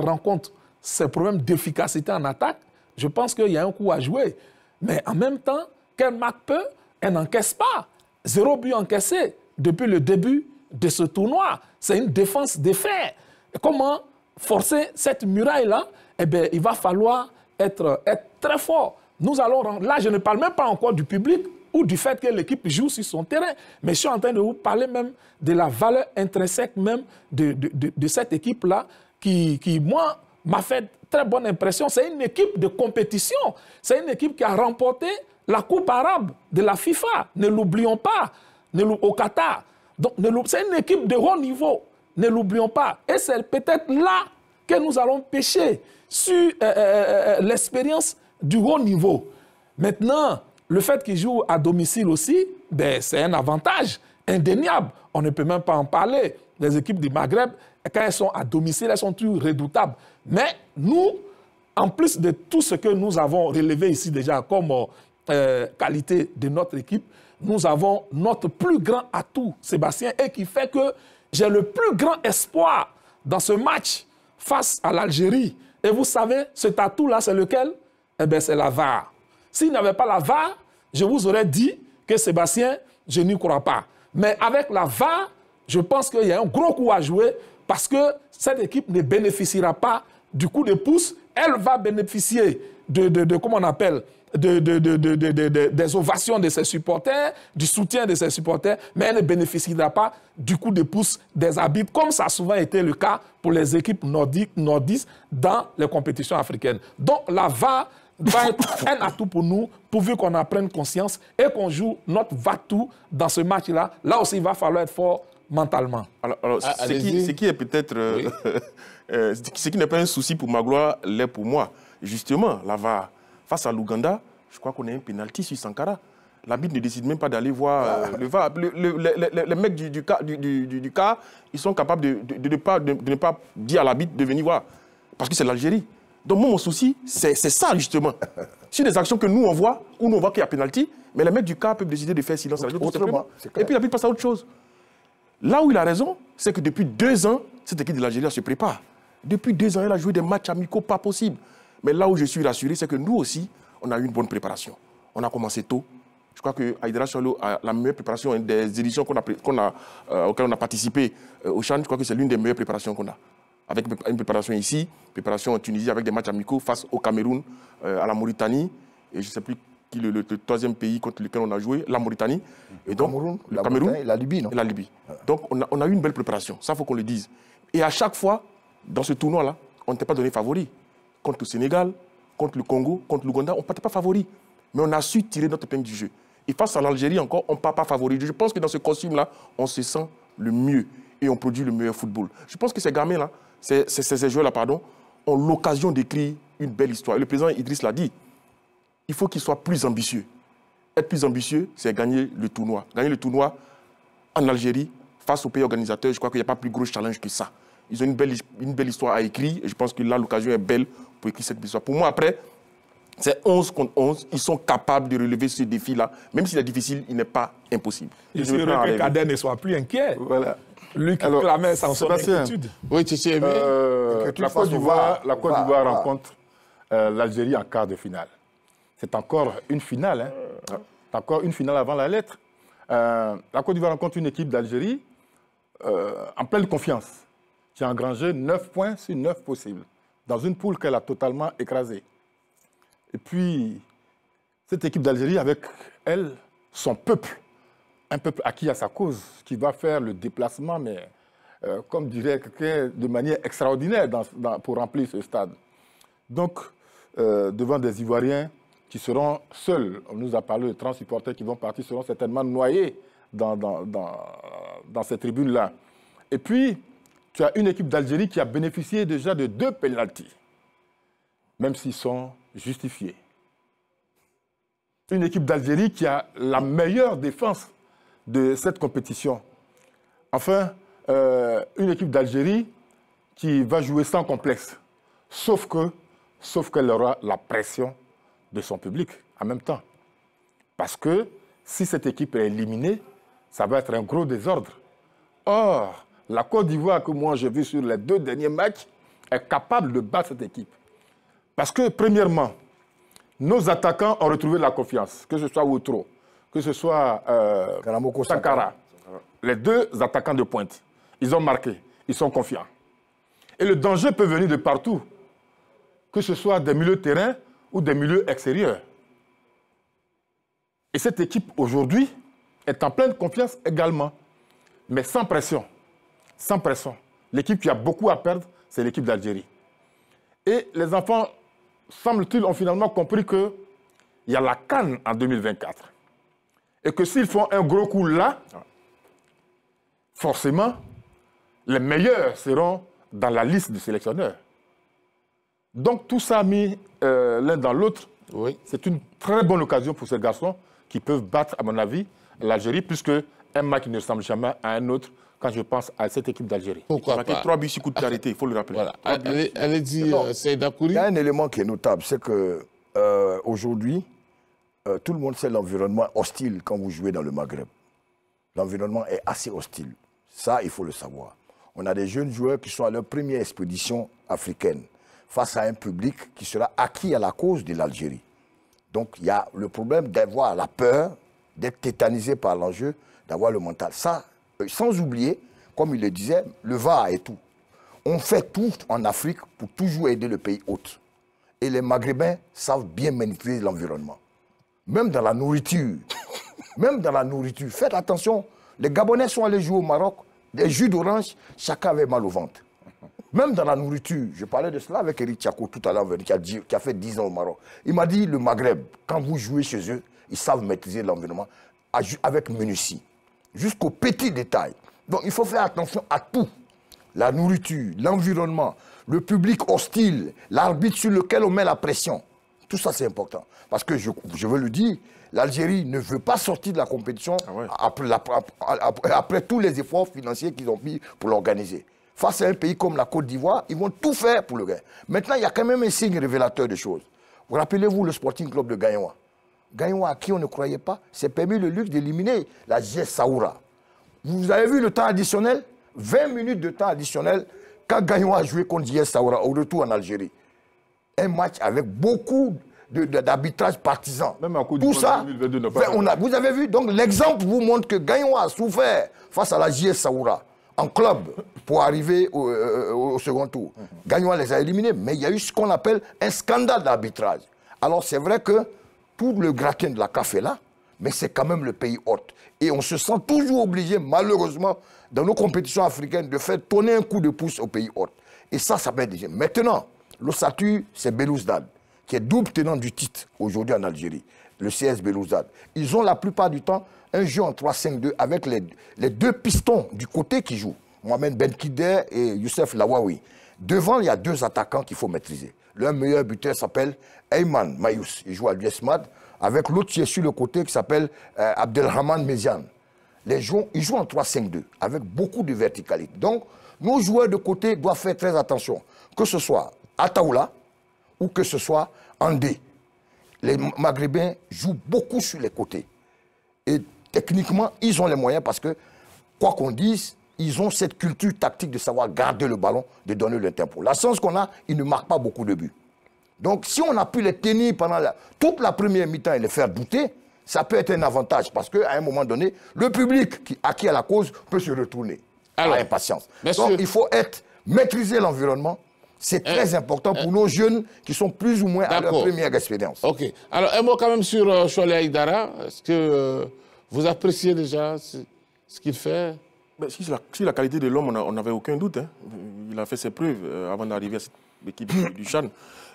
rencontre ces problèmes d'efficacité en attaque, je pense qu'il y a un coup à jouer. Mais en même temps, qu'elle marque peu, elle n'encaisse pas. 0 but encaissé depuis le début de ce tournoi. C'est une défense de fer. Comment forcer cette muraille-là? Eh bien, il va falloir être très fort. Nous allons... Là, je ne parle même pas encore du public ou du fait que l'équipe joue sur son terrain, mais je suis en train de vous parler même de la valeur intrinsèque même de cette équipe-là qui, moi, m'a fait très bonne impression. C'est une équipe de compétition. C'est une équipe qui a remporté la Coupe arabe de la FIFA. Ne l'oublions pas, au Qatar. Donc, c'est une équipe de haut niveau. Ne l'oublions pas. Et c'est peut-être là que nous allons pêcher sur l'expérience du haut niveau. Maintenant, le fait qu'ils jouent à domicile aussi, ben, c'est un avantage indéniable. On ne peut même pas en parler. Les équipes du Maghreb, quand elles sont à domicile, elles sont toujours redoutables. Mais nous, en plus de tout ce que nous avons relevé ici déjà comme qualité de notre équipe, nous avons notre plus grand atout, Sébastien, et qui fait que j'ai le plus grand espoir dans ce match face à l'Algérie. Et vous savez, cet atout-là, c'est lequel? Eh bien, c'est la VAR. S'il n'y avait pas la VAR, je vous aurais dit que Sébastien, je n'y crois pas. Mais avec la VAR, je pense qu'il y a un gros coup à jouer parce que cette équipe ne bénéficiera pas du coup de pouce. Elle va bénéficier comment on appelle, des ovations de ses supporters, du soutien de ses supporters, mais elle ne bénéficiera pas du coup de pouce des arbitres, comme ça a souvent été le cas pour les équipes nordistes dans les compétitions africaines. Donc la VAR va être un atout pour nous, pourvu qu'on en prenne conscience et qu'on joue notre va-tout dans ce match-là. Là aussi, il va falloir être fort mentalement. Alors ce qui est peut-être... ce qui n'est pas un souci pour Magloire, l'est pour moi. Justement, la VAR, face à l'Ouganda, je crois qu'on a un pénalty sur Sankara. L'arbitre ne décide même pas d'aller voir le VAR. Les mecs du cas, ils sont capables de ne pas dire à l'arbitre de venir voir. Parce que c'est l'Algérie. Donc moi, mon souci, c'est ça justement. Sur des actions que nous, on voit, où nous, on voit qu'il y a pénalty, mais les mecs du cas peuvent décider de faire silence. Et puis l'arbitre passe à autre chose. Là où il a raison, c'est que depuis 2 ans, cette équipe de l'Algérie se prépare. Depuis 2 ans, elle a joué des matchs amicaux pas possibles. Mais là où je suis rassuré, c'est que nous aussi, on a eu une bonne préparation. On a commencé tôt. Je crois que Aïdara Solo a la meilleure préparation des éditions auxquelles on a participé au Chan. Je crois que c'est l'une des meilleures préparations qu'on a. Avec une préparation ici, préparation en Tunisie avec des matchs amicaux face au Cameroun, à la Mauritanie. Et je ne sais plus qui le 3e pays contre lequel on a joué, la Mauritanie. Et donc, le Cameroun et la Libye, non? Et la Libye. Donc on a eu une belle préparation. Ça, il faut qu'on le dise. Et à chaque fois, dans ce tournoi-là, on n'était pas donné favori. Contre le Sénégal, contre le Congo, contre l'Ouganda, on ne partait pas favori. Mais on a su tirer notre épingle du jeu. Et face à l'Algérie encore, on ne part pas favori. Je pense que dans ce costume-là, on se sent le mieux et on produit le meilleur football. Je pense que ces gamins-là, ces joueurs-là, pardon, ont l'occasion d'écrire une belle histoire. Et le président Idriss l'a dit, il faut qu'ils soient plus ambitieux. Être plus ambitieux, c'est gagner le tournoi. Gagner le tournoi en Algérie, face aux pays organisateurs, je crois qu'il n'y a pas plus gros challenge que ça. Ils ont une belle histoire à écrire et je pense que là, l'occasion est belle pour écrire cette histoire. Pour moi, après, c'est 11 contre 11. Ils sont capables de relever ce défi-là. Même s'il est difficile, il n'est pas impossible. Je suis heureux que Kader ne soit plus inquiet. Voilà. Lui qui clamait sans son inquiétude. Oui, tu sais, la Côte d'Ivoire rencontre l'Algérie en quart de finale. C'est encore une finale. Hein. C'est encore une finale avant la lettre. La Côte d'Ivoire rencontre une équipe d'Algérie en pleine confiance, qui a engrangé 9 points sur 9 possibles, dans une poule qu'elle a totalement écrasée. Et puis, cette équipe d'Algérie, avec elle, son peuple, un peuple acquis à sa cause, qui va faire le déplacement, mais comme dirait quelqu'un, de manière extraordinaire pour remplir ce stade. Donc, devant des Ivoiriens qui seront seuls, on nous a parlé de 30 supporters qui vont partir, seront certainement noyés dans ces tribunes-là. Et puis, tu as une équipe d'Algérie qui a bénéficié déjà de 2 pénaltys, même s'ils sont justifiés. Une équipe d'Algérie qui a la meilleure défense de cette compétition. Enfin, une équipe d'Algérie qui va jouer sans complexe, sauf qu'elle aura la pression de son public en même temps. Parce que si cette équipe est éliminée, ça va être un gros désordre. Or, la Côte d'Ivoire que moi j'ai vu sur les 2 derniers matchs est capable de battre cette équipe. Parce que, premièrement, nos attaquants ont retrouvé la confiance, que ce soit Woutro, que ce soit Sankara. Les 2 attaquants de pointe, ils ont marqué, ils sont confiants. Et le danger peut venir de partout, que ce soit des milieux de terrain ou des milieux extérieurs. Et cette équipe, aujourd'hui, est en pleine confiance également, mais sans pression. Sans pression. L'équipe qui a beaucoup à perdre, c'est l'équipe d'Algérie. Et les enfants, semble-t-il, ont finalement compris qu'il y a la CAN en 2024. Et que s'ils font un gros coup là, forcément, les meilleurs seront dans la liste du sélectionneur. Donc tout ça mis l'un dans l'autre, oui. C'est une très bonne occasion pour ces garçons qui peuvent battre, à mon avis, l'Algérie, puisque un match ne ressemble jamais à un autre quand je pense à cette équipe d'Algérie. Pourquoi pas? 3 buts sur coup de arrêté, il faut le rappeler. Voilà. Elle dit, Seyda Kouri. Il y a un élément qui est notable, c'est qu'aujourd'hui, tout le monde sait l'environnement hostile quand vous jouez dans le Maghreb. L'environnement est assez hostile. Ça, il faut le savoir. On a des jeunes joueurs qui sont à leur première expédition africaine face à un public qui sera acquis à la cause de l'Algérie. Donc, il y a le problème d'avoir la peur d'être tétanisé par l'enjeu, d'avoir le mental. Ça, sans oublier, comme il le disait, le VAR et tout. On fait tout en Afrique pour toujours aider le pays hôte. Et les Maghrébins savent bien maîtriser l'environnement. Même dans la nourriture. Même dans la nourriture. Faites attention. Les Gabonais sont allés jouer au Maroc. Des jus d'orange, chacun avait mal au ventre. Même dans la nourriture. Je parlais de cela avec Eric Tchako tout à l'heure, qui a fait 10 ans au Maroc. Il m'a dit, le Maghreb, quand vous jouez chez eux, ils savent maîtriser l'environnement avec minutie. Jusqu'aux petits détails. Donc il faut faire attention à tout. La nourriture, l'environnement, le public hostile, l'arbitre sur lequel on met la pression. Tout ça, c'est important. Parce que, je veux le dire, l'Algérie ne veut pas sortir de la compétition après tous les efforts financiers qu'ils ont mis pour l'organiser. Face à un pays comme la Côte d'Ivoire, ils vont tout faire pour le gagner. Maintenant, il y a quand même un signe révélateur de choses. Vous rappelez-vous le Sporting Club de Gagnoa? Gagnoa, à qui on ne croyait pas, s'est permis le luxe d'éliminer la JS Saoura. Vous avez vu le temps additionnel? 20 minutes de temps additionnel quand Gagnoa a joué contre JS Saoura au retour en Algérie. Un match avec beaucoup d'arbitrage partisan. Même en Côte tout ça, 2022, vous avez vu, donc l'exemple vous montre que Gagnoa a souffert face à la JS Saoura en club pour arriver au second tour. Gagnoa les a éliminés, mais il y a eu ce qu'on appelle un scandale d'arbitrage. Alors c'est vrai que tout le gratin de la CAF est là, mais c'est quand même le pays hôte. Et on se sent toujours obligé, malheureusement, dans nos compétitions africaines, de faire tourner un coup de pouce au pays hôte. Et ça peut être déjà. Maintenant, l'ossature, c'est Belouizdad, qui est double tenant du titre aujourd'hui en Algérie, le CS Belouizdad. Ils ont la plupart du temps un jeu en 3-5-2 avec les deux pistons du côté qui jouent, Mohamed Benkideh et Youssef Lawawi. Devant, il y a deux attaquants qu'il faut maîtriser. L'un meilleur buteur s'appelle Ayman Mayous, il joue à l'USMAD, avec l'autre qui est sur le côté qui s'appelle Abdelrahman Meziane. Ils jouent en 3-5-2, avec beaucoup de verticalité. Donc, nos joueurs de côté doivent faire très attention, que ce soit Ataoula ou que ce soit Andé. Les Maghrébins jouent beaucoup sur les côtés. Et techniquement, ils ont les moyens parce que, quoi qu'on dise, ils ont cette culture tactique de savoir garder le ballon, de donner le tempo. La chance qu'on a, ils ne marquent pas beaucoup de buts. Donc, si on a pu les tenir pendant toute la première mi-temps et les faire douter, ça peut être un avantage parce qu'à un moment donné, le public à qui a la cause peut se retourner à impatience. Donc, il faut maîtriser l'environnement. C'est très important pour nos jeunes qui sont plus ou moins à leur première expérience. Ok. Alors, un mot quand même sur Cholet Aïdara. Est-ce que vous appréciez déjà ce qu'il fait? Si la qualité de l'homme, on n'avait aucun doute. Hein. Il a fait ses preuves avant d'arriver à cette équipe du Chan.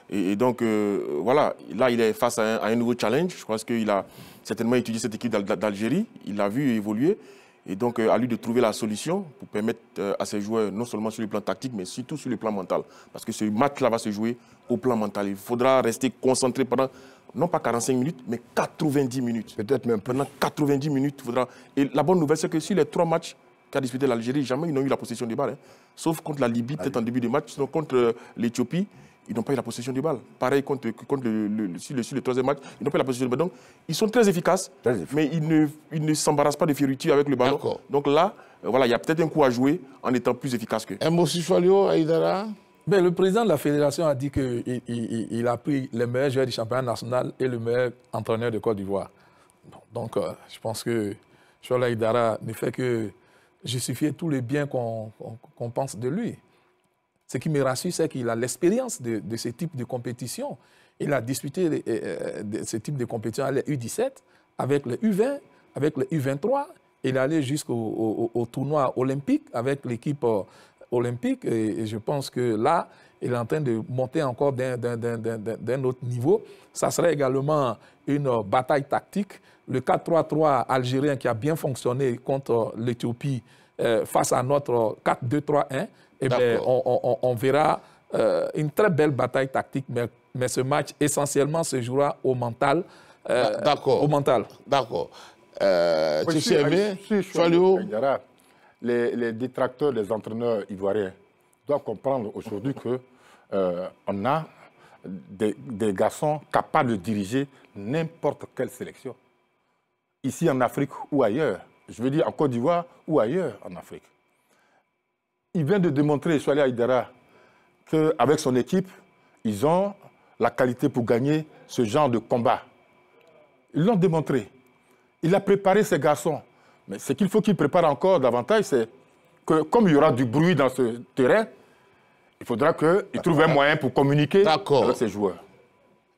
Et donc, voilà, là, il est face à un nouveau challenge. Je pense qu'il a certainement étudié cette équipe d'Algérie. Il l'a vu évoluer. Et donc, à lui de trouver la solution pour permettre à ses joueurs, non seulement sur le plan tactique, mais surtout sur le plan mental. Parce que ce match-là va se jouer au plan mental. Il faudra rester concentré pendant, non pas 45 minutes, mais 90 minutes. Peut-être même pendant 90 minutes. Faudra... Et la bonne nouvelle, c'est que sur les 3 matchs qu'a disputé l'Algérie, jamais ils n'ont eu la possession de balle. Hein. Sauf contre la Libye, peut-être en début de match. Sinon, contre l'Éthiopie, ils n'ont pas eu la possession de balle. Pareil contre sur le troisième match, ils n'ont pas eu la possession de balle. Donc, ils sont très efficaces, mais ils ne s'embarrassent pas de fioriture avec le ballon. Donc là, voilà, il y a peut-être un coup à jouer en étant plus efficace qu'eux. Un mot sur Cholet Aïdara? Mais le président de la fédération a dit qu'il a pris les meilleurs joueurs du championnat national et le meilleur entraîneur de Côte d'Ivoire. Donc, je pense que Cholet Aïdara ne fait que justifier tous les biens qu'on pense de lui. Ce qui me rassure, c'est qu'il a l'expérience de ce type de compétition. Il a disputé ce type de compétition avec les U17, avec les U20, avec les U23. Il est allé jusqu'au tournoi olympique avec l'équipe olympique. Et je pense que là, il est en train de monter encore d'un autre niveau. Ça serait également une bataille tactique. Le 4-3-3 algérien qui a bien fonctionné contre l'Éthiopie face à notre 4-2-3-1, eh bien, on verra une très belle bataille tactique, mais ce match essentiellement se jouera au mental. D'accord. Au mental. D'accord. Les détracteurs des entraîneurs ivoiriens doivent comprendre aujourd'hui qu'on a des garçons capables de diriger n'importe quelle sélection. Ici en Afrique ou ailleurs. Je veux dire en Côte d'Ivoire ou ailleurs en Afrique. Il vient de démontrer, Cholet Aïdara, qu'avec son équipe, ils ont la qualité pour gagner ce genre de combat. Ils l'ont démontré. Il a préparé ses garçons. Mais ce qu'il faut qu'il prépare encore davantage, c'est que comme il y aura du bruit dans ce terrain, il faudra qu'il trouve un moyen pour communiquer avec ses joueurs.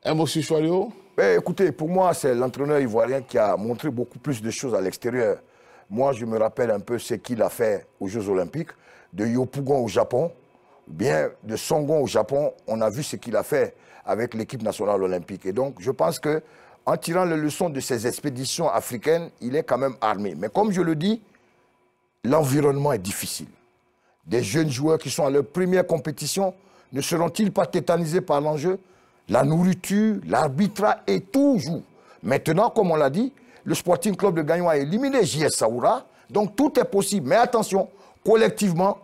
Un mot sur Choualio? Écoutez, pour moi, c'est l'entraîneur ivoirien qui a montré beaucoup plus de choses à l'extérieur. Moi, je me rappelle un peu ce qu'il a fait aux Jeux Olympiques, de Yopougon au Japon, bien de Songon au Japon. On a vu ce qu'il a fait avec l'équipe nationale olympique. Et donc, je pense qu'en tirant les leçons de ces expéditions africaines, il est quand même armé. Mais comme je le dis, l'environnement est difficile. Des jeunes joueurs qui sont à leur première compétition, ne seront-ils pas tétanisés par l'enjeu? La nourriture, l'arbitrage et tout joue. Maintenant, comme on l'a dit, le Sporting Club de Gagnon a éliminé JS Saoura. Donc tout est possible. Mais attention, collectivement,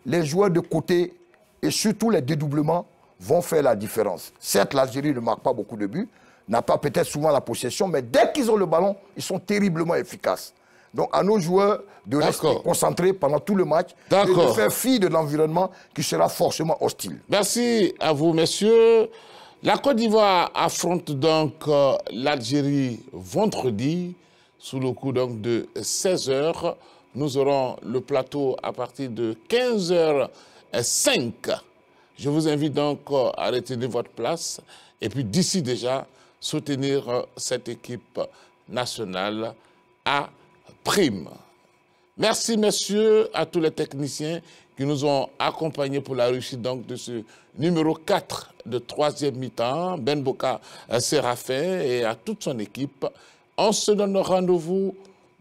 les joueurs de côté et surtout les dédoublements vont faire la différence. Certes, l'Algérie ne marque pas beaucoup de buts, n'a pas peut-être souvent la possession, mais dès qu'ils ont le ballon, ils sont terriblement efficaces. Donc, à nos joueurs de rester concentrés pendant tout le match et de faire fi de l'environnement qui sera forcément hostile. Merci à vous, messieurs. La Côte d'Ivoire affronte donc l'Algérie vendredi, sous le coup donc de 16h. Nous aurons le plateau à partir de 15h05. Je vous invite donc à retenir votre place et puis d'ici déjà, soutenir cette équipe nationale à prime. Merci, messieurs, à tous les techniciens qui nous ont accompagnés pour la réussite donc, de ce numéro 4 de 3e mi-temps, Ben Boka Séraphin et à toute son équipe. On se donne rendez-vous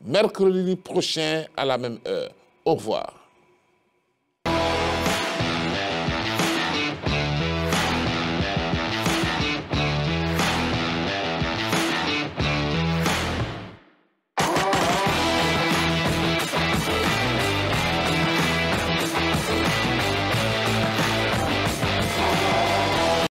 mercredi prochain à la même heure. Au revoir.